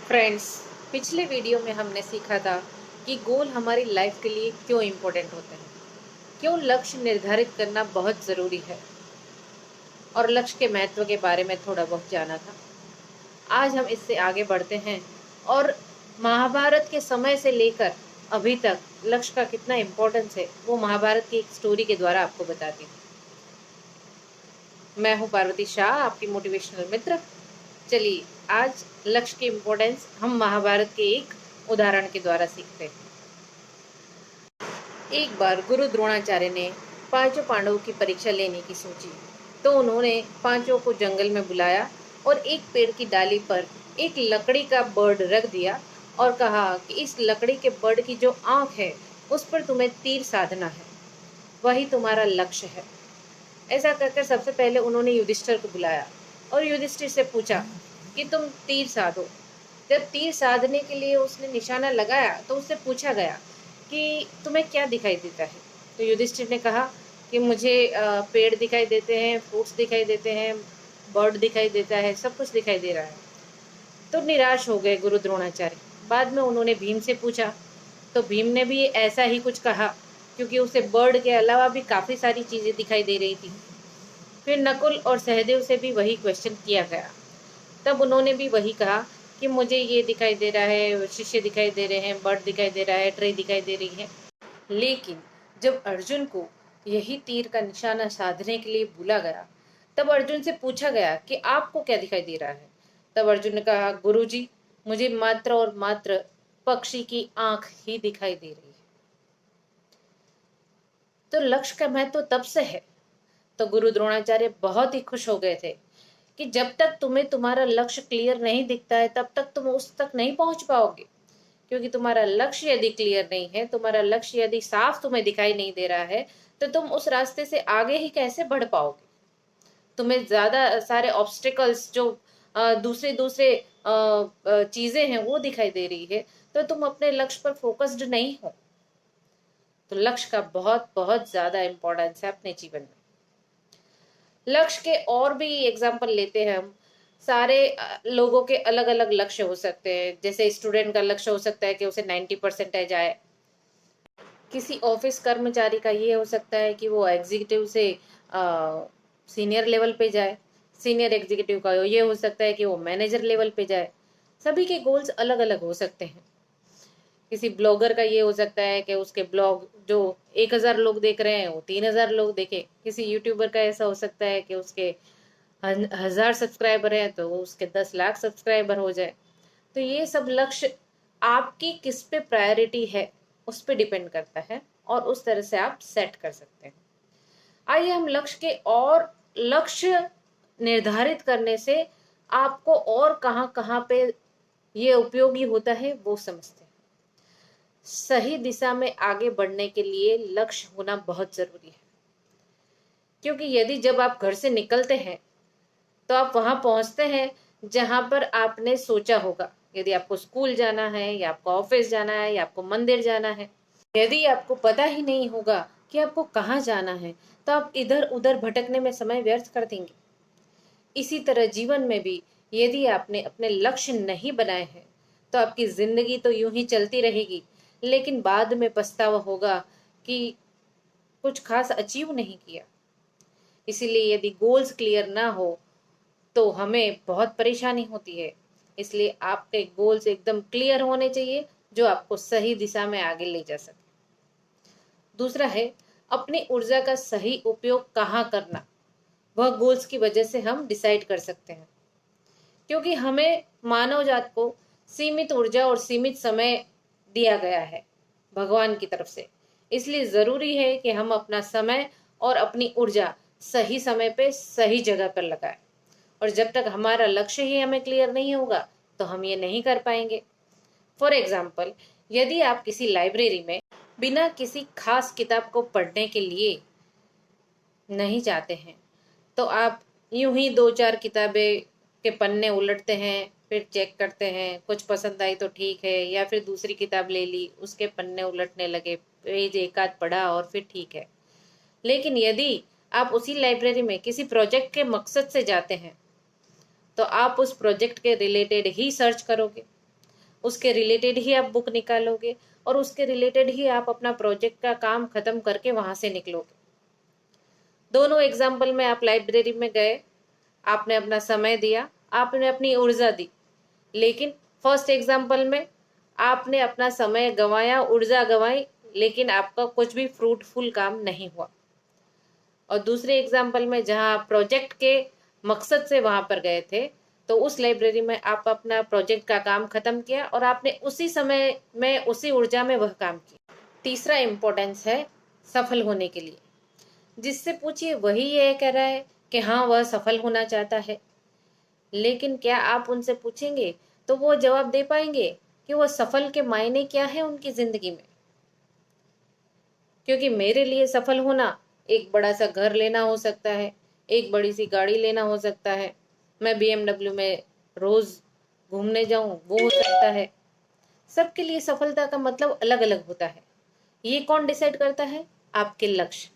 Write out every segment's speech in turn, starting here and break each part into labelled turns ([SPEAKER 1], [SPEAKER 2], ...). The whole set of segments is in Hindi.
[SPEAKER 1] फ्रेंड्स, पिछले वीडियो में हमने सीखा था कि गोल हमारी लाइफ के लिए क्यों इम्पोर्टेंट होते हैं, क्यों लक्ष्य निर्धारित करना बहुत ज़रूरी है और लक्ष्य के महत्व के बारे में थोड़ा बहुत जाना था। आज हम इससे आगे बढ़ते हैं और महाभारत के समय से लेकर अभी तक लक्ष्य का कितना इम्पोर्टेंस है वो महाभारत की एक स्टोरी के द्वारा आपको बताती हूँ। मैं हूँ पार्वती शाह, आपकी मोटिवेशनल मित्र। चलिए, आज लक्ष्य की इम्पोर्टेंस हम महाभारत के एक उदाहरण के द्वारा सीखते हैं। एक बार गुरु द्रोणाचार्य ने पांचों पांडवों की परीक्षा लेने की सोची, तो उन्होंने पांचों को जंगल में बुलाया और एक पेड़ की डाली पर एक लकड़ी का बर्ड रख दिया और कहा कि इस लकड़ी के बर्ड की जो आंख है उस पर तुम्हें तीर साधना है, वही तुम्हारा लक्ष्य है। ऐसा कहकर सबसे पहले उन्होंने युधिष्ठिर को बुलाया और युधिष्ठिर से पूछा कि तुम तीर साधो। जब तीर साधने के लिए उसने निशाना लगाया तो उससे पूछा गया कि तुम्हें क्या दिखाई देता है। तो युधिष्ठिर ने कहा कि मुझे पेड़ दिखाई देते हैं, फ्रूट्स दिखाई देते हैं, बर्ड दिखाई देता है, सब कुछ दिखाई दे रहा है। तो निराश हो गए गुरु द्रोणाचार्य। बाद में उन्होंने भीम से पूछा, तो भीम ने भी ऐसा ही कुछ कहा, क्योंकि उसे बर्ड के अलावा भी काफ़ी सारी चीज़ें दिखाई दे रही थी। फिर नकुल और सहदेव से भी वही क्वेश्चन किया गया। तब उन्होंने भी वही कहा कि मुझे ये दिखाई दे रहा है, शिष्य दिखाई दे रहे हैं, बर्ड दिखाई दे रहा है, ट्री दिखाई दे रही है। लेकिन जब अर्जुन को यही तीर का निशाना साधने के लिए बुला गया, तब अर्जुन से पूछा गया कि आपको क्या दिखाई दे रहा है। तब अर्जुन ने कहा, गुरुजी, मुझे मात्र और मात्र पक्षी की आंख ही दिखाई दे रही है। तो लक्ष्य का महत्व तब से है। तो गुरु द्रोणाचार्य बहुत ही खुश हो गए थे कि जब तक तुम्हें तुम्हारा लक्ष्य क्लियर नहीं दिखता है तब तक तुम उस तक नहीं पहुंच पाओगे। क्योंकि तुम्हारा लक्ष्य यदि क्लियर नहीं है, तुम्हारा लक्ष्य यदि साफ तुम्हें दिखाई नहीं दे रहा है, तो तुम उस रास्ते से आगे ही कैसे बढ़ पाओगे। तुम्हें ज्यादा सारे ऑब्स्टिकल्स जो दूसरे दूसरे चीजें हैं वो दिखाई दे रही है, तो तुम अपने लक्ष्य पर फोकस्ड नहीं हो। तो लक्ष्य का बहुत बहुत ज्यादा इंपॉर्टेंस है अपने जीवन में। लक्ष्य के और भी एग्जाम्पल लेते हैं हम। सारे लोगों के अलग अलग लक्ष्य हो सकते हैं। जैसे स्टूडेंट का लक्ष्य हो सकता है कि उसे 90% आए। किसी ऑफिस कर्मचारी का ये हो सकता है कि वो एग्जीक्यूटिव से सीनियर लेवल पे जाए। सीनियर एग्जीक्यूटिव का ये हो सकता है कि वो मैनेजर लेवल पे जाए। सभी के गोल्स अलग अलग हो सकते हैं। किसी ब्लॉगर का ये हो सकता है कि उसके ब्लॉग जो 1,000 लोग देख रहे हैं वो 3,000 लोग देखे। किसी यूट्यूबर का ऐसा हो सकता है कि उसके 1,000 सब्सक्राइबर है तो उसके 10 लाख सब्सक्राइबर हो जाए। तो ये सब लक्ष्य आपकी किस पे प्रायोरिटी है उस पे डिपेंड करता है और उस तरह से आप सेट कर सकते हैं। आइए हम लक्ष्य निर्धारित करने से आपको और कहाँ कहाँ पे ये उपयोगी होता है वो समझते हैं। सही दिशा में आगे बढ़ने के लिए लक्ष्य होना बहुत जरूरी है। क्योंकि यदि जब आप घर से निकलते हैं तो आप वहां पहुंचते हैं जहां पर आपने सोचा होगा। यदि आपको स्कूल जाना है या आपको ऑफिस जाना है या आपको मंदिर जाना है, यदि आपको पता ही नहीं होगा कि आपको कहाँ जाना है, तो आप इधर उधर भटकने में समय व्यर्थ कर देंगे। इसी तरह जीवन में भी यदि आपने अपने लक्ष्य नहीं बनाए हैं तो आपकी जिंदगी तो यूं ही चलती रहेगी, लेकिन बाद में पछतावा होगा कि कुछ खास अचीव नहीं किया। इसीलिए यदि गोल्स क्लियर ना हो तो हमें बहुत परेशानी होती है। इसलिए आपके गोल्स एकदम क्लियर होने चाहिए जो आपको सही दिशा में आगे ले जा सके। दूसरा है अपनी ऊर्जा का सही उपयोग कहाँ करना। वह गोल्स की वजह से हम डिसाइड कर सकते हैं। क्योंकि हमें मानव जात को सीमित ऊर्जा और सीमित समय दिया गया है भगवान की तरफ से। इसलिए जरूरी है कि हम अपना समय और अपनी ऊर्जा सही समय पे सही जगह पर लगाएं। और जब तक हमारा लक्ष्य ही हमें क्लियर नहीं होगा तो हम ये नहीं कर पाएंगे। फॉर एग्जाम्पल, यदि आप किसी लाइब्रेरी में बिना किसी खास किताब को पढ़ने के लिए नहीं जाते हैं तो आप यूं ही दो चार किताबें के पन्ने उलटते हैं, फिर चेक करते हैं, कुछ पसंद आई तो ठीक है, या फिर दूसरी किताब ले ली, उसके पन्ने उलटने लगे, पेज एक आध पढ़ा और फिर ठीक है। लेकिन यदि आप उसी लाइब्रेरी में किसी प्रोजेक्ट के मकसद से जाते हैं तो आप उस प्रोजेक्ट के रिलेटेड ही सर्च करोगे। उसके रिलेटेड ही आप बुक निकालोगे और उसके रिलेटेड ही आप अपना प्रोजेक्ट का काम खत्म करके वहां से निकलोगे। दोनों एग्जाम्पल में आप लाइब्रेरी में गए, आपने अपना समय दिया, आपने अपनी ऊर्जा दी, लेकिन फर्स्ट एग्जाम्पल में आपने अपना समय गंवाया, ऊर्जा गंवाई, लेकिन आपका कुछ भी फ्रूटफुल काम नहीं हुआ। और दूसरे एग्जाम्पल में जहां आप प्रोजेक्ट के मकसद से वहां पर गए थे, तो उस लाइब्रेरी में आप अपना प्रोजेक्ट का काम खत्म किया और आपने उसी समय में उसी ऊर्जा में वह काम किया। तीसरा इम्पोर्टेंस है सफल होने के लिए। जिससे पूछिए वही ये कह रहा है कि हाँ वह सफल होना चाहता है, लेकिन क्या आप उनसे पूछेंगे तो वो जवाब दे पाएंगे कि वो सफल के मायने क्या है उनकी जिंदगी में। क्योंकि मेरे लिए सफल होना एक बड़ा सा घर लेना हो सकता है, एक बड़ी सी गाड़ी लेना हो सकता है, मैं BMW में रोज घूमने जाऊं वो हो सकता है। सबके लिए सफलता का मतलब अलग अलग होता है। ये कौन डिसाइड करता है? आपके लक्ष्य।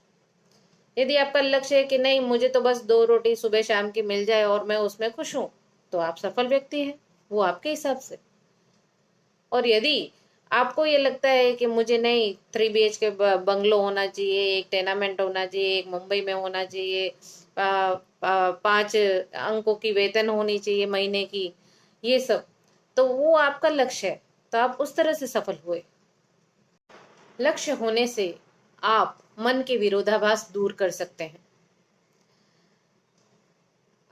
[SPEAKER 1] यदि आपका लक्ष्य है कि नहीं मुझे तो बस 2 रोटी सुबह शाम की मिल जाए और मैं उसमें खुश हूं, तो आप सफल व्यक्ति हैं, वो आपके हिसाब से। और यदि आपको ये लगता है कि मुझे नहीं 3 BHK बंगलो होना चाहिए, एक टेनामेंट होना चाहिए, एक मुंबई में होना चाहिए, 5 अंकों की वेतन होनी चाहिए महीने की, ये सब, तो वो आपका लक्ष्य है, तो आप उस तरह से सफल हुए। लक्ष्य होने से आप मन के विरोधाभास दूर कर सकते हैं।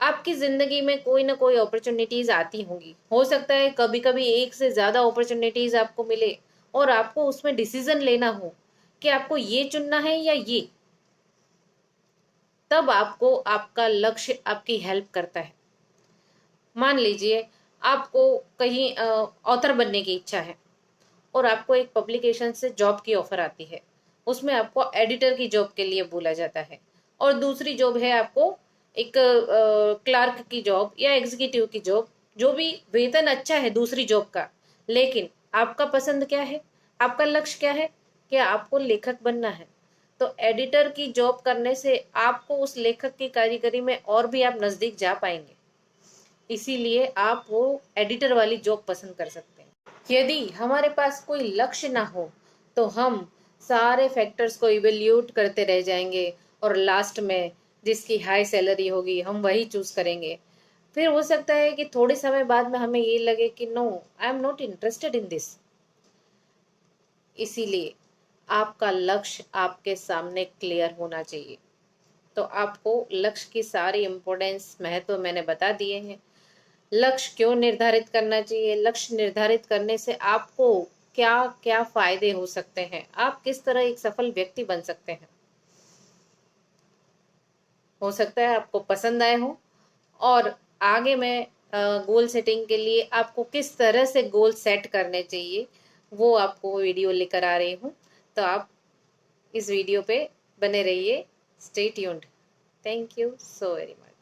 [SPEAKER 1] आपकी जिंदगी में कोई ना कोई अपॉर्चुनिटीज आती होंगी, हो सकता है कभी कभी एक से ज्यादा अपॉर्चुनिटीज आपको मिले और आपको उसमें डिसीजन लेना हो कि आपको ये चुनना है या ये। तब आपको आपका लक्ष्य आपकी हेल्प करता है। मान लीजिए आपको कहीं ऑथर बनने की इच्छा है और आपको एक पब्लिकेशन से जॉब की ऑफर आती है, उसमें आपको एडिटर की जॉब के लिए बोला जाता है, और दूसरी जॉब है आपको एक क्लार्क की जॉब या एग्जीक्यूटिव की जॉब, जो भी वेतन अच्छा है दूसरी जॉब का, लेकिन आपका पसंद क्या है, आपका लक्ष्य क्या है कि आपको लेखक बनना है। तो एडिटर की जॉब करने से आपको उस लेखक की कारीगरी में और भी आप नजदीक जा पाएंगे, इसीलिए आप वो एडिटर वाली जॉब पसंद कर सकते हैं। यदि हमारे पास कोई लक्ष्य ना हो तो हम सारे फैक्टर्स को इवेल्यूट करते रह जाएंगे और लास्ट में जिसकी हाई सैलरी होगी हम वही चूज करेंगे। फिर हो सकता है कि थोड़े समय बाद में हमें ये लगे कि no, I am not interested in this. इसीलिए आपका लक्ष्य आपके सामने क्लियर होना चाहिए। तो आपको लक्ष्य की सारी इंपॉर्टेंस महत्व मैंने बता दिए हैं। लक्ष्य क्यों निर्धारित करना चाहिए, लक्ष्य निर्धारित करने से आपको क्या क्या फायदे हो सकते हैं, आप किस तरह एक सफल व्यक्ति बन सकते हैं। हो सकता है आपको पसंद आए हो, और आगे मैं गोल सेटिंग के लिए आपको किस तरह से गोल सेट करने चाहिए वो आपको वीडियो लेकर आ रही हूँ। तो आप इस वीडियो पे बने रहिए। Stay tuned. Thank you so very much.